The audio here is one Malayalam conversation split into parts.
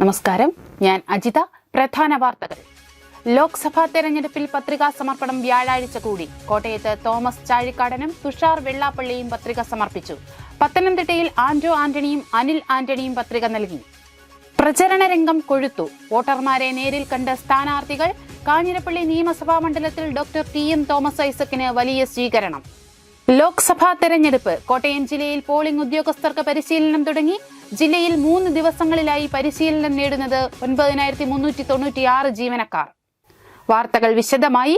നമസ്കാരം, ഞാൻ അജിത. പ്രധാന വാർത്തകൾ. ലോക്സഭാ തെരഞ്ഞെടുപ്പിൽ പത്രികാ സമർപ്പണം വ്യാഴാഴ്ച കൂടി. കോട്ടയത്ത് തോമസ് ചാഴിക്കാടനും തുഷാർ വെള്ളാപ്പള്ളിയും പത്രിക സമർപ്പിച്ചു. പത്തനംതിട്ടയിൽ ആന്റോ ആന്റണിയും അനിൽ ആന്റണിയും പത്രിക നൽകി. പ്രചരണ രംഗം കൊഴുത്തു. വോട്ടർമാരെ നേരിൽ കണ്ട സ്ഥാനാർത്ഥികൾ. കാഞ്ഞിരപ്പള്ളി നിയമസഭാ മണ്ഡലത്തിൽ ഡോക്ടർ ടി.എം. തോമസ് ഐസക്കിന് വലിയ സ്വീകരണം. ലോക്സഭാ തെരഞ്ഞെടുപ്പ്. കോട്ടയം ജില്ലയിൽ പോളിംഗ് ഉദ്യോഗസ്ഥർക്ക് പരിശീലനം തുടങ്ങി. ജില്ലയിൽ 3 ദിവസങ്ങളിലായി പരിശീലനം നേടുന്നത് 9396 ജീവനക്കാർ. വാർത്തകൾ വിശദമായി.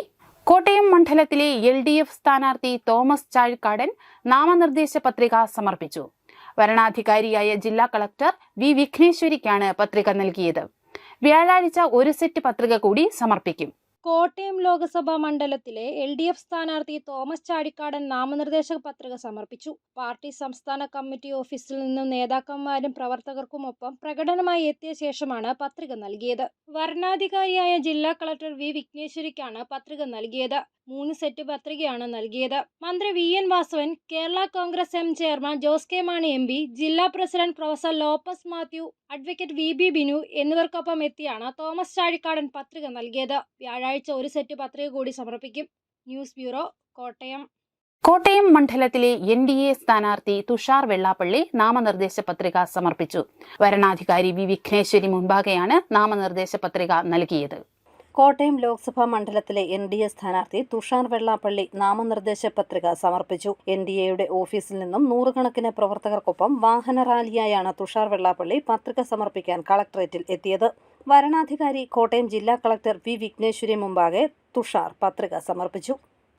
കോട്ടയം മണ്ഡലത്തിലെ LDF സ്ഥാനാർത്ഥി തോമസ് ചാഴിക്കാടൻ നാമനിർദ്ദേശ പത്രിക സമർപ്പിച്ചു. വരണാധികാരിയായ ജില്ലാ കളക്ടർ വി. വിഘ്നേശ്വരിക്കാണ് പത്രിക നൽകിയത്. വ്യാഴാഴ്ച ഒരു സെറ്റ് പത്രിക കൂടി സമർപ്പിക്കും. കോട്ടയം ലോക്സഭാ മണ്ഡലത്തിലെ LDF സ്ഥാനാർത്ഥി തോമസ് ചാഴിക്കാടൻ നാമനിർദ്ദേശ പത്രിക സമർപ്പിച്ചു. പാർട്ടി സംസ്ഥാന കമ്മിറ്റി ഓഫീസിൽ നിന്നും നേതാക്കന്മാരും പ്രവർത്തകർക്കുമൊപ്പം പ്രകടനമായി എത്തിയ ശേഷമാണ് പത്രിക നൽകിയത്. വരണാധികാരിയായ ജില്ലാ കളക്ടർ വി. വിഘ്നേശ്വരിക്കാണ് പത്രിക നൽകിയത്. 3 സെറ്റ് പത്രികയാണ് നൽകിയത്. മന്ത്രി VN Vasavan, Kerala Congress M chairman Jose K Mani MP, ജില്ലാ president professor Lopez Mathew, advocate VB Binu എന്നിവർക്കൊപ്പം എത്തിയാണ് തോമസ് ചാഴിക്കാടൻ പത്രിക നൽകിയത്. വ്യാഴാഴ്ച ഒരു സെറ്റ് പത്രിക കൂടി സമർപ്പിക്കും. News bureau, Kottayam. കോട്ടയം മണ്ഡലത്തിലെ NDA സ്ഥാനാർത്ഥി തുഷാർ വെള്ളാപ്പള്ളി നാമനിർദ്ദേശ പത്രിക സമർപ്പിച്ചു. വരണാധികാരി വി. വിഘ്നേശ്വരി മുൻപാകെയാണ് നാമനിർദ്ദേശ പത്രിക നൽകിയത്. കോട്ടയം ലോക്സഭാ മണ്ഡലത്തിലെ NDA സ്ഥാനാർത്ഥി തുഷാർ വെള്ളാപ്പള്ളി നാമനിർദ്ദേശ പത്രിക സമർപ്പിച്ചു. NDAയുടെ ഓഫീസിൽ നിന്നും നൂറുകണക്കിന് പ്രവർത്തകർക്കൊപ്പം വാഹന റാലിയായാണ് തുഷാർ വെള്ളാപ്പള്ളി പത്രിക സമർപ്പിക്കാൻ കളക്ടറേറ്റിൽ എത്തിയത്. വരണാധികാരി കോട്ടയം ജില്ലാ കളക്ടർ വി. വിഘ്നേശ്വരി മുമ്പാകെ തുഷാർ പത്രിക സമർപ്പിച്ചു.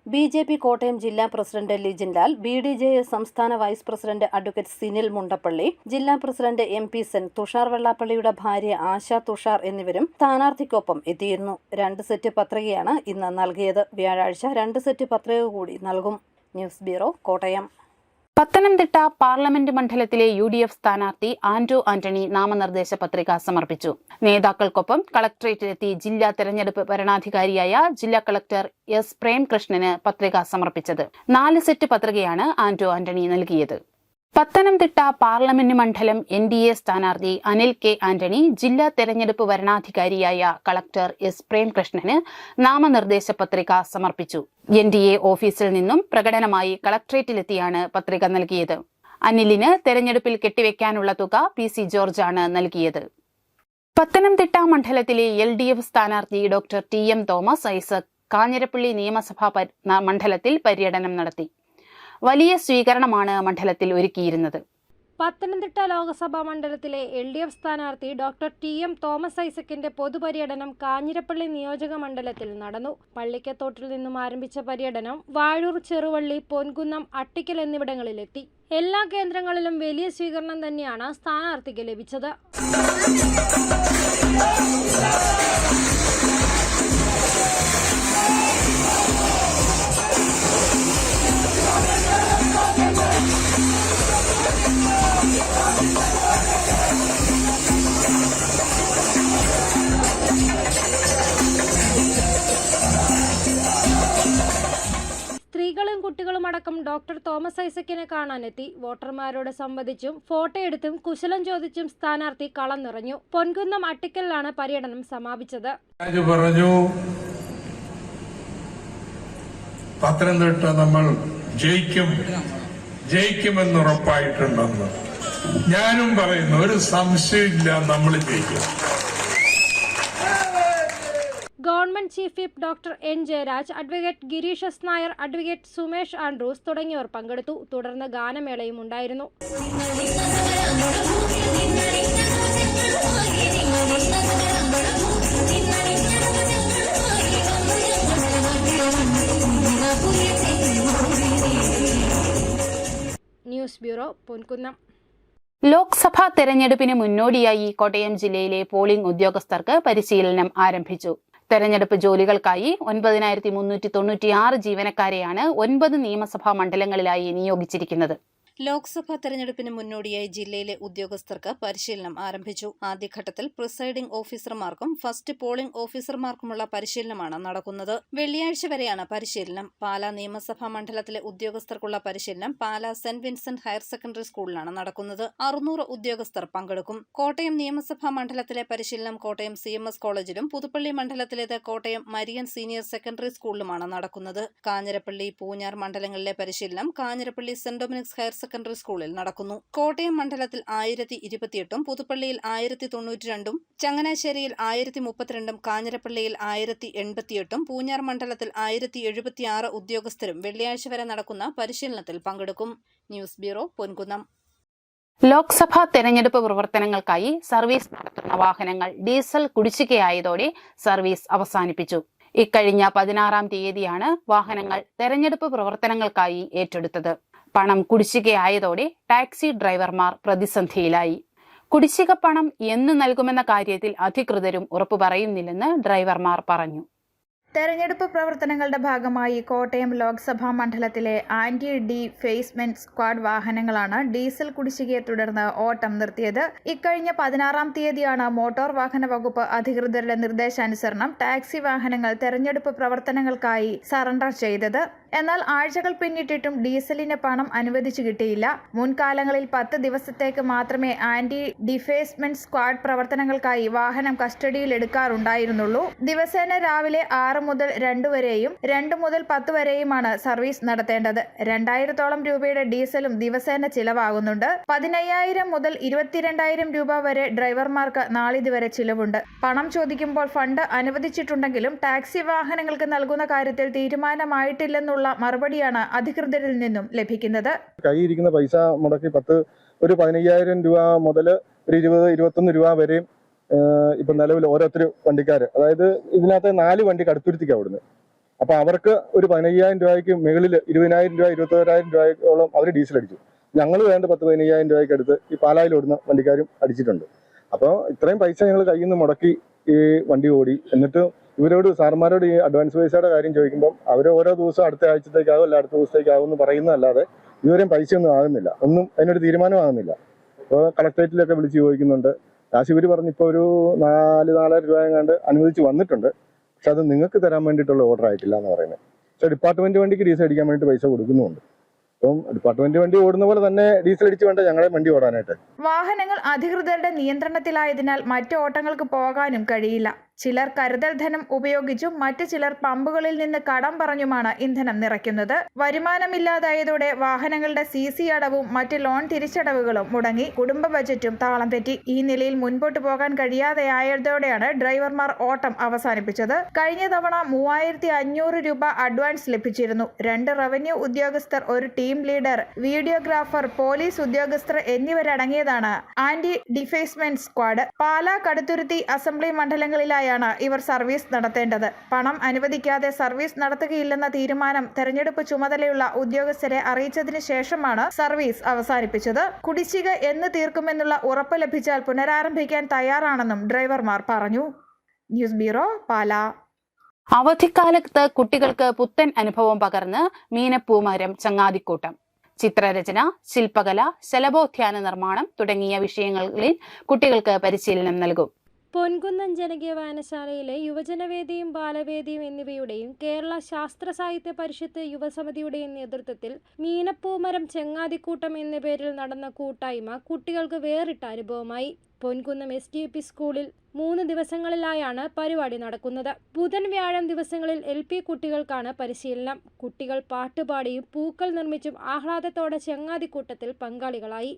BJP കോട്ടയം ജില്ലാ പ്രസിഡന്റ് ലിജിൻ ലാൽ, BDJS സംസ്ഥാന vice president advocate Sinil Mundappally, ജില്ലാ പ്രസിഡന്റ് MP സെൻ, തുഷാർ വെള്ളാപ്പള്ളിയുടെ ഭാര്യ ആശ തുഷാർ എന്നിവരും സ്ഥാനാർത്ഥിക്കൊപ്പം എത്തിയിരുന്നു. 2 സെറ്റ് പത്രികയാണ് ഇന്ന് നൽകിയത്. വ്യാഴാഴ്ച 2 സെറ്റ് പത്രിക കൂടി നൽകും. News bureau, Kottayam. Pathanamthitta parliament മണ്ഡലത്തിലെ UDF സ്ഥാനാർത്ഥി ആന്റോ ആന്റണി നാമനിർദ്ദേശ പത്രിക സമർപ്പിച്ചു. നേതാക്കൾക്കൊപ്പം കളക്ടറേറ്റിലെത്തി ജില്ലാ തെരഞ്ഞെടുപ്പ് വരണാധികാരിയായ ജില്ലാ കളക്ടർ S. പ്രേംകൃഷ്ണന് പത്രിക സമർപ്പിച്ചത്. 4 സെറ്റ് പത്രികയാണ് ആന്റോ ആന്റണി നൽകിയത്. പത്തനംതിട്ട പാർലമെന്റ് മണ്ഡലം NDA സ്ഥാനാർത്ഥി അനിൽ K. ആന്റണി ജില്ലാ തെരഞ്ഞെടുപ്പ് വരണാധികാരിയായ കളക്ടർ S. പ്രേംകൃഷ്ണന് നാമനിർദ്ദേശ പത്രിക സമർപ്പിച്ചു. NDA ഓഫീസിൽ നിന്നും പ്രകടനമായി കളക്ടറേറ്റിലെത്തിയാണ് പത്രിക നൽകിയത്. അനിലിന് തെരഞ്ഞെടുപ്പിൽ കെട്ടിവെക്കാനുള്ള തുക PC ജോർജാണ് നൽകിയത്. പത്തനംതിട്ട മണ്ഡലത്തിലെ LDF സ്ഥാനാർത്ഥി doctor T.M. Thomas Isaac Kanjirappally നിയമസഭാ മണ്ഡലത്തിൽ പര്യടനം നടത്തി. വലിയ സ്വീകരണമാണ് മണ്ഡലത്തിൽ ഒരുക്കിയിരുന്നത്. പത്തനംതിട്ട ലോക്സഭാ മണ്ഡലത്തിലെ LDF സ്ഥാനാർത്ഥി ഡോക്ടർ T.M. തോമസ് ഐസക്കിന്റെ പൊതുപര്യടനം കാഞ്ഞിരപ്പള്ളി നിയോജക മണ്ഡലത്തിൽ നടന്നു. പള്ളിക്കത്തോട്ടിൽ നിന്നും ആരംഭിച്ച പര്യടനം വാഴൂർ, ചെറുവള്ളി, പൊൻകുന്നം, അട്ടിക്കൽ എന്നിവിടങ്ങളിലെത്തി. എല്ലാ കേന്ദ്രങ്ങളിലും വലിയ സ്വീകരണം തന്നെയാണ് സ്ഥാനാർത്ഥിക്ക് ലഭിച്ചത്. സ്ത്രീകളും കുട്ടികളും അടക്കം ഡോക്ടർ തോമസ് ഐസക്കിനെ കാണാനെത്തി. വോട്ടർമാരോട് സംവദിച്ചും ഫോട്ടോ എടുത്തും കുശലം ചോദിച്ചും സ്ഥാനാർത്ഥി കളം നിറഞ്ഞു. പൊൻകുന്നം, അട്ടിക്കലിലാണ് പര്യടനം സമാപിച്ചത്. പത്തനംതിട്ട നമ്മൾ ജയിക്കുമെന്നുറപ്പായിട്ടുണ്ടെന്ന് ഞാനും പറയുന്നു. ഒരു സംശയമില്ല, നമ്മൾ ജയിക്കും. Government chief whip doctor N. Jayaraj, advocate Girish S. Nair, advocate Sumesh Andrews തുടങ്ങിയവർ പങ്കെടുത്തു. തുടർന്ന് ഗാനമേളയും ഉണ്ടായിരുന്നു. News bureau, Ponkunnam. ലോക്സഭാ തെരഞ്ഞെടുപ്പിന് മുന്നോടിയായി കോട്ടയം ജില്ലയിലെ പോളിംഗ് ഉദ്യോഗസ്ഥർക്ക് പരിശീലനം ആരംഭിച്ചു. തെരഞ്ഞെടുപ്പ് ജോലികൾക്കായി 9396 ജീവനക്കാരെയാണ് 9 നിയമസഭാ മണ്ഡലങ്ങളിലായി നിയോഗിച്ചിരിക്കുന്നത്. ലോക്സഭാ തെരഞ്ഞെടുപ്പിന് മുന്നോടിയായി ജില്ലയിലെ ഉദ്യോഗസ്ഥർക്ക് പരിശീലനം ആരംഭിച്ചു. ആദ്യഘട്ടത്തിൽ പ്രിസൈഡിംഗ് ഓഫീസർമാർക്കും ഫസ്റ്റ് പോളിംഗ് ഓഫീസർമാർക്കുമുള്ള പരിശീലനമാണ് നടക്കുന്നത്. വെള്ളിയാഴ്ച വരെയാണ് പരിശീലനം. പാലാ നിയമസഭാ മണ്ഡലത്തിലെ ഉദ്യോഗസ്ഥർക്കുള്ള പരിശീലനം Pala saint Vincent higher secondary സ്കൂളിലാണ് നടക്കുന്നത്. 600 ഉദ്യോഗസ്ഥർ പങ്കെടുക്കും. കോട്ടയം നിയമസഭാ മണ്ഡലത്തിലെ പരിശീലനം കോട്ടയം CMS കോളേജിലും പുതുപ്പള്ളി മണ്ഡലത്തിലേത് കോട്ടയം മരിയൻ സീനിയർ സെക്കൻഡറി സ്കൂളിലുമാണ് നടക്കുന്നത്. കാഞ്ഞിരപ്പള്ളി, പൂഞ്ഞാർ മണ്ഡലങ്ങളിലെ പരിശീലനം Kanjirappally saint Dominic's higher secondary സ്കൂളിൽ നടക്കുന്നു. കോട്ടയം മണ്ഡലത്തിൽ 1028ഉം പുതുപ്പള്ളിയിൽ 1092ഉം ചങ്ങനാശ്ശേരിയിൽ 1032ഉം കാഞ്ഞിരപ്പള്ളിയിൽ 1088ഉം പൂഞ്ഞാർ മണ്ഡലത്തിൽ 1076 ഉദ്യോഗസ്ഥരും വെള്ളിയാഴ്ച വരെ നടക്കുന്ന പരിശീലനത്തിൽ പങ്കെടുക്കും. News bureau, Ponkunnam. ലോക്സഭാ തെരഞ്ഞെടുപ്പ് പ്രവർത്തനങ്ങൾക്കായി സർവീസ് നടത്തുന്ന വാഹനങ്ങൾ ഡീസൽ കുടിശ്ശികയായതോടെ സർവീസ് അവസാനിപ്പിച്ചു. ഇക്കഴിഞ്ഞ 16-ാം തീയതിയാണ് വാഹനങ്ങൾ തെരഞ്ഞെടുപ്പ് പ്രവർത്തനങ്ങൾക്കായി ഏറ്റെടുത്തത്. പണം കുടിശ്ശികയായതോടെ ടാക്സി ഡ്രൈവർമാർ പ്രതിസന്ധിയിലായി. കുടിശ്ശിക പണം എന്ന് നൽകുമെന്ന കാര്യത്തിൽ അധികൃതരും ഉറപ്പു പറയുന്നില്ലെന്ന് ഡ്രൈവർമാർ പറഞ്ഞു. തെരഞ്ഞെടുപ്പ് പ്രവർത്തനങ്ങളുടെ ഭാഗമായി കോട്ടയം ലോക്സഭാ മണ്ഡലത്തിലെ ആന്റി ഡിഫേസ്മെന്റ് സ്ക്വാഡ് വാഹനങ്ങളാണ് ഡീസൽ കുടിശ്ശികയെ തുടർന്ന് ഓട്ടം നിർത്തിയത്. ഇക്കഴിഞ്ഞ 16-ാം തീയതിയാണ് മോട്ടോർ വാഹന വകുപ്പ് അധികൃതരുടെ നിർദ്ദേശാനുസരണം ടാക്സി വാഹനങ്ങൾ തെരഞ്ഞെടുപ്പ് പ്രവർത്തനങ്ങൾക്കായി സറണ്ടർ ചെയ്തത്. എന്നാൽ ആഴ്ചകൾ പിന്നിട്ടിട്ടും ഡീസലിന് പണം അനുവദിച്ചു കിട്ടിയില്ല. മുൻകാലങ്ങളിൽ 10 ദിവസത്തേക്ക് മാത്രമേ ആന്റി ഡിഫേസ്മെന്റ് സ്ക്വാഡ് പ്രവർത്തനങ്ങൾക്കായി വാഹനം കസ്റ്റഡിയിൽ എടുക്കാറുണ്ടായിരുന്നുള്ളൂ. ദിവസേന രാവിലെ 6 മുതൽ 2 വരെയും 2 മുതൽ 10 വരെയുമാണ് സർവീസ് നടത്തേണ്ടത്. 2000-ഓളം രൂപയുടെ ഡീസലും ദിവസേന ചിലവാകുന്നുണ്ട്. 15,000 മുതൽ 22,000 രൂപ വരെ ഡ്രൈവർമാർക്ക് നാളിതുവരെ ചിലവുണ്ട്. പണം ചോദിക്കുമ്പോൾ ഫണ്ട് അനുവദിച്ചിട്ടുണ്ടെങ്കിലും ടാക്സി വാഹനങ്ങൾക്ക് നൽകുന്ന കാര്യത്തിൽ തീരുമാനമായിട്ടില്ലെന്നുള്ള മറുപടിയാണ് അധികൃതരിൽ നിന്നും ലഭിക്കുന്നത്. കയ്യിരിക്കുന്ന പൈസ മുടക്കി ഒരു 15,000 രൂപ മുതൽ ഒരു 20-21 രൂപ വരെയും ഇപ്പം നിലവിൽ ഓരോരുത്തർ വണ്ടിക്കാർ, അതായത് ഇതിനകത്ത് 4 വണ്ടി കടുത്തുരുത്തിക്ക് അവിടുന്ന്. അപ്പോൾ അവർക്ക് ഒരു 15,000 രൂപയ്ക്ക് മുകളിൽ 20,000 രൂപ 21,000 രൂപയോളം അവർ ഡീസൽ അടിച്ചു. ഞങ്ങൾ വേണ്ട 10-15,000 രൂപയ്ക്ക് അടുത്ത് ഈ പാലായിൽ ഓടുന്ന വണ്ടിക്കാരും അടിച്ചിട്ടുണ്ട്. അപ്പോൾ ഇത്രയും പൈസ ഞങ്ങൾ കയ്യിൽ നിന്ന് മുടക്കി ഈ വണ്ടി ഓടി. എന്നിട്ട് ഇവരോട് സാർമാരോട് ഈ അഡ്വാൻസ് പൈസയുടെ കാര്യം ചോദിക്കുമ്പം അവർ ഓരോ ദിവസം അടുത്ത ആഴ്ചത്തേക്കാവും അല്ല അടുത്ത ദിവസത്തേക്കാവും എന്ന് പറയുന്നതല്ലാതെ ഇതുവരെയും പൈസയൊന്നും ആകുന്നില്ല, ഒന്നും അതിനൊരു തീരുമാനമാകുന്നില്ല. അപ്പോൾ കളക്ടറേറ്റിലൊക്കെ വിളിച്ച് ചോദിക്കുന്നുണ്ട്. കാശ് ഇവർ പറഞ്ഞ് ഇപ്പോൾ ഒരു 4,000 രൂപ എങ്ങാണ്ട് അനുവദിച്ച് വന്നിട്ടുണ്ട്. പക്ഷെ അത് നിങ്ങൾക്ക് തരാൻ വേണ്ടിയിട്ടുള്ള ഓർഡർ ആയിട്ടില്ല എന്ന് പറയുന്നത്. പക്ഷേ ഡിപ്പാർട്ട്മെന്റ് വണ്ടിക്ക് ഡീസൽ അടിക്കാൻ വേണ്ടിയിട്ട് പൈസ കൊടുക്കുന്നുമുണ്ട്. അപ്പം ഡിപ്പാർട്ട്മെന്റ് വണ്ടി ഓടുന്ന പോലെ തന്നെ ഡീസൽ അടിച്ച് വേണ്ട ഞങ്ങളെ വണ്ടി ഓടാനായിട്ട്. വാഹനങ്ങൾ അധികൃതരുടെ നിയന്ത്രണത്തിലായതിനാൽ മറ്റു ഓട്ടങ്ങൾക്ക് പോകാനും കഴിയില്ല. ചിലർ കരുതൽ ധനം ഉപയോഗിച്ചും മറ്റു ചിലർ പമ്പുകളിൽ നിന്ന് കടം പറഞ്ഞുമാണ് ഇന്ധനം നിറയ്ക്കുന്നത്. വരുമാനമില്ലാതായതോടെ വാഹനങ്ങളുടെ CC അടവും മറ്റ് ലോൺ തിരിച്ചടവുകളും മുടങ്ങി. കുടുംബ ബജറ്റും താളം തെറ്റി. ഈ നിലയിൽ മുൻപോട്ട് പോകാൻ കഴിയാതെയായതോടെയാണ് ഡ്രൈവർമാർ ഓട്ടം അവസാനിപ്പിച്ചത്. കഴിഞ്ഞ തവണ 3,500 രൂപ അഡ്വാൻസ് ലഭിച്ചിരുന്നു. 2 റവന്യൂ ഉദ്യോഗസ്ഥർ, ഒരു ടീം ലീഡർ, വീഡിയോഗ്രാഫർ, പോലീസ് ഉദ്യോഗസ്ഥർ എന്നിവരടങ്ങിയതാണ് anti defacement squad. Pala, Kaduthuruthy assembly മണ്ഡലങ്ങളിലായി ഇവർ സർവീസ് നടത്തേണ്ടത്. പണം അനുവദിക്കാതെ സർവീസ് നടത്തുകയില്ലെന്ന തീരുമാനം തെരഞ്ഞെടുപ്പ് ചുമതലയുള്ള ഉദ്യോഗസ്ഥരെ അറിയിച്ചതിന് ശേഷമാണ് സർവീസ് അവസാനിപ്പിച്ചത്. കുടിശ്ശിക എന്ന് തീർക്കുമെന്നുള്ള ഉറപ്പ് ലഭിച്ചാൽ പുനരാരംഭിക്കാൻ തയ്യാറാണെന്നും ഡ്രൈവർമാർ പറഞ്ഞു. News bureau, Pala. അവധിക്കാലത്ത് കുട്ടികൾക്ക് പുത്തൻ അനുഭവം പകർന്ന് മീനപ്പൂമരം ചങ്ങാതിക്കൂട്ടം. ചിത്രരചന, ശില്പകല, ശലഭോദ്യാന നിർമ്മാണം തുടങ്ങിയ വിഷയങ്ങളിൽ കുട്ടികൾക്ക് പരിശീലനം നൽകും. പൊൻകുന്നം ജനകീയ വായനശാലയിലെ യുവജനവേദിയും ബാലവേദിയും എന്നിവയുടെയും കേരള ശാസ്ത്ര സാഹിത്യ പരിഷത്ത് യുവസമിതിയുടെയും നേതൃത്വത്തിൽ മീനപ്പൂമരം ചെങ്ങാതിക്കൂട്ടം എന്ന പേരിൽ നടന്ന കൂട്ടായ്മ കുട്ടികൾക്ക് വേറിട്ട അനുഭവമായി. പൊൻകുന്നം SDUP സ്കൂളിൽ 3 ദിവസങ്ങളിലായാണ് പരിപാടി നടക്കുന്നത്. ബുധൻ, വ്യാഴം ദിവസങ്ങളിൽ LP കുട്ടികൾക്കാണ് പരിശീലനം. കുട്ടികൾ പാട്ടുപാടിയും പൂക്കൾ നിർമ്മിച്ചും ആഹ്ലാദത്തോടെ ചെങ്ങാതിക്കൂട്ടത്തിൽ പങ്കാളികളായി.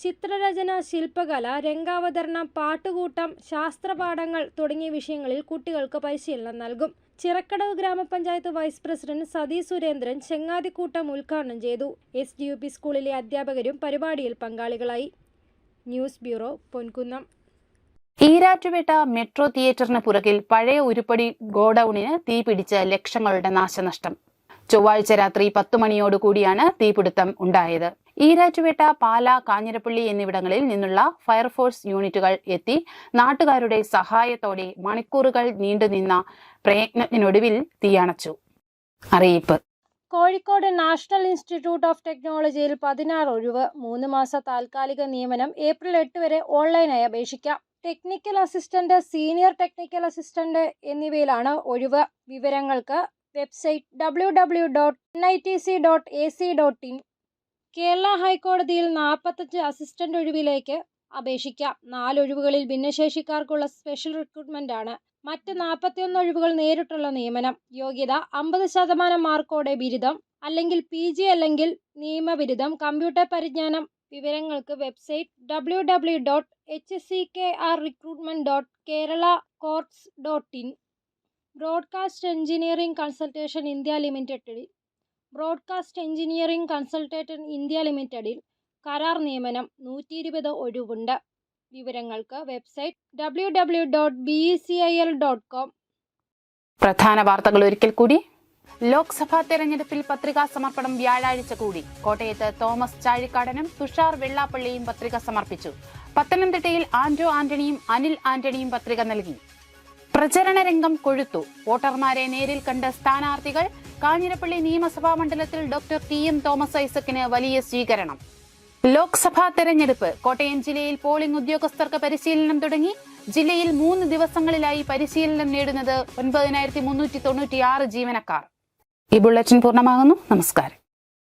ചിത്രരചന, ശില്പകല, രംഗാവതരണം, പാട്ടുകൂട്ടം, ശാസ്ത്രപാഠങ്ങൾ തുടങ്ങിയ വിഷയങ്ങളിൽ കുട്ടികൾക്ക് പരിശീലനം നൽകും. ചിറക്കടവ് ഗ്രാമപഞ്ചായത്ത് വൈസ് പ്രസിഡന്റ് സതി സുരേന്ദ്രൻ ചെങ്ങാതിക്കൂട്ടം ഉദ്ഘാടനം ചെയ്തു. SDUP സ്കൂളിലെ അധ്യാപകരും പരിപാടിയിൽ പങ്കാളികളായി. News bureau, Ponkunnam. Erattupetta metro തിയേറ്ററിന് പുറകിൽ പഴയ ഉരുപ്പടി ഗോഡൌണിന് തീപിടിച്ച് ലക്ഷങ്ങളുടെ നാശനഷ്ടം. ചൊവ്വാഴ്ച രാത്രി 10 മണിയോടുകൂടിയാണ് തീപിടുത്തം ഉണ്ടായത്. ഈരാറ്റുപേട്ട, പാല, കാഞ്ഞിരപ്പള്ളി എന്നിവിടങ്ങളിൽ നിന്നുള്ള ഫയർഫോഴ്സ് യൂണിറ്റുകൾ എത്തി നാട്ടുകാരുടെ സഹായത്തോടെ മണിക്കൂറുകൾ നീണ്ടുനിന്ന പ്രയത്നത്തിനൊടുവിൽ തീയണച്ചു. അറിയിപ്പ്. കോഴിക്കോട് നാഷണൽ ഇൻസ്റ്റിറ്റ്യൂട്ട് ഓഫ് ടെക്നോളജിയിൽ 16 ഒഴിവ്. 3 മാസ താൽക്കാലിക നിയമനം ഏപ്രിൽ 8 വരെ ഓൺലൈനായി അപേക്ഷിക്കാം. Technical assistant, senior technical assistant എന്നിവയിലാണ് ഒഴിവ്. വിവരങ്ങൾക്ക് വെബ്സൈറ്റ് www.nitc.ac.in. കേരള ഹൈക്കോടതിയിൽ 45 അസിസ്റ്റന്റ് ഒഴിവിലേക്ക് അപേക്ഷിക്കാം. 4 ഒഴിവുകളിൽ ഭിന്നശേഷിക്കാർക്കുള്ള സ്പെഷ്യൽ റിക്രൂട്ട്മെന്റ് ആണ്. മറ്റ് 41 ഒഴിവുകൾ നേരിട്ടുള്ള നിയമനം. യോഗ്യത 50% മാർക്കോടെ ബിരുദം അല്ലെങ്കിൽ PG അല്ലെങ്കിൽ നിയമബിരുദം. കമ്പ്യൂട്ടർ പരിജ്ഞാനം. വിവരങ്ങൾക്ക് website www.hckrrecruitment.keralacourts.in. Broadcast engineering consultation India ലിമിറ്റഡിൽ കരാർ നിയമനം 120 ഒഴിവുണ്ട്. വിവരങ്ങൾക്ക് വെബ്സൈറ്റ് www.becil.com. പ്രധാന വാർത്തകൾ ഒരിക്കൽ കൂടി. ലോക്സഭാ തെരഞ്ഞെടുപ്പിൽ പത്രികാ സമർപ്പണം വ്യാഴാഴ്ച കൂടി. കോട്ടയത്ത് തോമസ് ചാഴിക്കാടനും തുഷാർ വെള്ളാപ്പള്ളിയും പത്രിക സമർപ്പിച്ചു. പത്തനംതിട്ടയിൽ ആന്റോ ആന്റണിയും അനിൽ ആന്റണിയും പത്രിക നൽകി. പ്രചരണ രംഗം കൊഴുത്തു. വോട്ടർമാരെ നേരിൽ കണ്ട സ്ഥാനാർത്ഥികൾ. കാഞ്ഞിരപ്പള്ളി നിയമസഭാ മണ്ഡലത്തിൽ ഡോക്ടർ TM തോമസ് ഐസക്കിന് വലിയ സ്വീകരണം. ലോക്സഭാ തെരഞ്ഞെടുപ്പ്. കോട്ടയം ജില്ലയിൽ പോളിംഗ് ഉദ്യോഗസ്ഥർക്ക് പരിശീലനം തുടങ്ങി. ജില്ലയിൽ 3 ദിവസങ്ങളിലായി പരിശീലനം നേടുന്നത് 9396 ജീവനക്കാർ. ഈ ബുള്ളറ്റിൻ പൂർണ്ണമാകുന്നു. നമസ്കാരം.